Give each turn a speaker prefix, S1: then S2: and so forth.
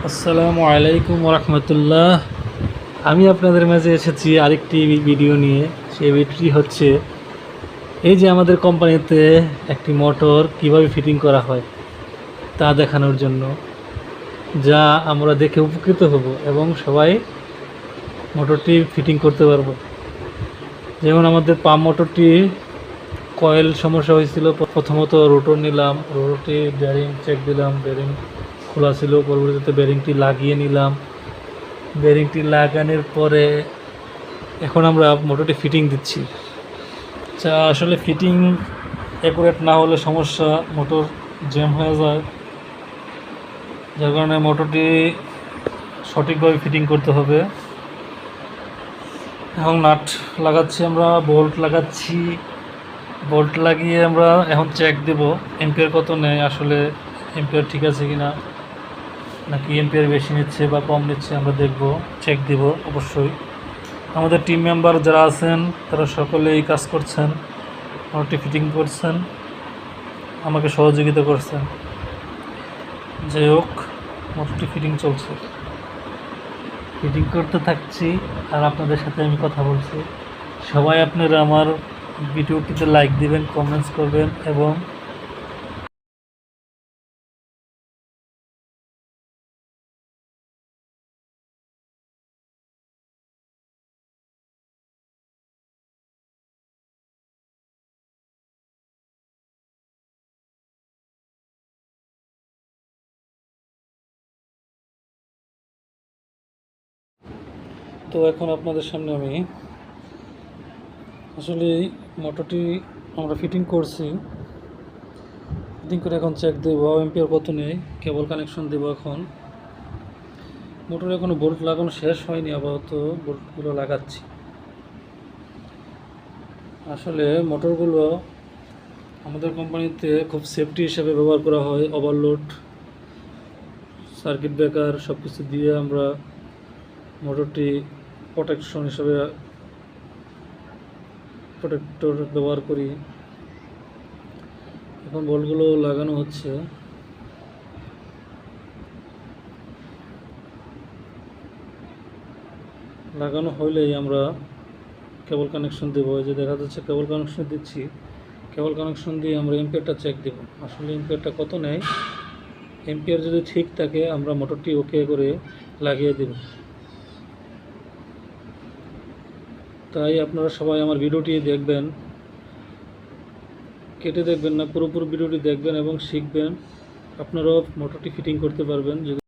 S1: আসসালামু আলাইকুম রহমতুল্লাহ। আমি আপনাদের মাঝে এসেছি আরেকটি ভিডিও নিয়ে। সেই ভিডিওটি হচ্ছে এই যে আমাদের কোম্পানিতে একটি মোটর কিভাবে ফিটিং করা হয় তা দেখানোর জন্য, যা আমরা দেখে উপকৃত হব এবং সবাই মোটরটি ফিটিং করতে পারবো। যেমন আমাদের পাম্প মোটরটি কয়েল সমস্যা হয়েছিল। প্রথমত রোটর নিলাম, রোটরটি বেয়ারিং চেক দিলাম, বেয়ারিং খোলা ছিল। পরবর্তীতে বেয়ারিংটি লাগিয়ে নিলাম। বেয়ারিংটি লাগানোর পরে এখন আমরা মোটরটি ফিটিং দিচ্ছি। আচ্ছা, আসলে ফিটিং অ্যাকুরেট না হলে সমস্যা, মোটর জ্যাম হয়ে যায়। যার কারণে মোটরটি সঠিকভাবে ফিটিং করতে হবে। এখন নাট লাগাচ্ছি, আমরা বোল্ট লাগাচ্ছি। বোল্ট লাগিয়ে আমরা এখন চেক দেব এম্পিয়ার কত নেয়, আসলে এম্পিয়ার ঠিক আছে কিনা, নাকি এম্পিয়ার বেশি নিচ্ছে বা কম নিচ্ছে আমরা দেখব, চেক দেব। অবশ্যই আমাদের টিম মেম্বার যারা আছেন তারা সকলে এই কাজ করছেন, মোটরটি ফিটিং করছেন, আমাকে সহযোগিতা করছেন। যাই হোক, মোটরটি ফিটিং চলছে, ফিটিং করতে থাকছি আর আপনাদের সাথে আমি কথা বলছি। সবাই আপনারা আমার ভিডিওটিতে লাইক দিবেন, কমেন্টস করবেন এবং তো এখন আপনাদের সামনে আমি আসলে এই মোটরটি আমরা ফিটিং করছি। ফিটিং করে এখন চেক দেব এম্পিয়ার কত নেই, কেবল কানেকশন দেব। এখন মোটরে এখনও বোল্ট লাগানো শেষ হয়নি, আপাতত বোল্টগুলো লাগাচ্ছি। আসলে মোটরগুলো আমাদের কোম্পানিতে খুব সেফটি হিসেবে ব্যবহার করা হয়। ওভারলোড, সার্কিট ব্রেকার সব কিছু দিয়ে আমরা মোটরটি প্রোটেকশন হিসেবে প্রোটেক্টর ব্যবহার করি। এখন বোল্টগুলো লাগানো হচ্ছে। লাগানো হইলেই আমরা কেবল কানেকশন দেবো। এই যে দেখা যাচ্ছে কেবল কানেকশন দিচ্ছি। কেবল কানেকশন দিয়ে আমরা এম্পিয়ারটা চেক দেব, আসলে এম্পিয়ারটা কত নেয়। এম্পিয়ার যদি ঠিক থাকে আমরা মোটরটি ওকে করে লাগিয়ে দেব। তাই আপনারা সবাই আমার ভিডিওটি দেখবেন, কেটে দেখবেন না, পুরোপুরি ভিডিওটি দেখবেন এবং শিখবেন। আপনারাও মোটরটি ফিটিং করতে পারবেন।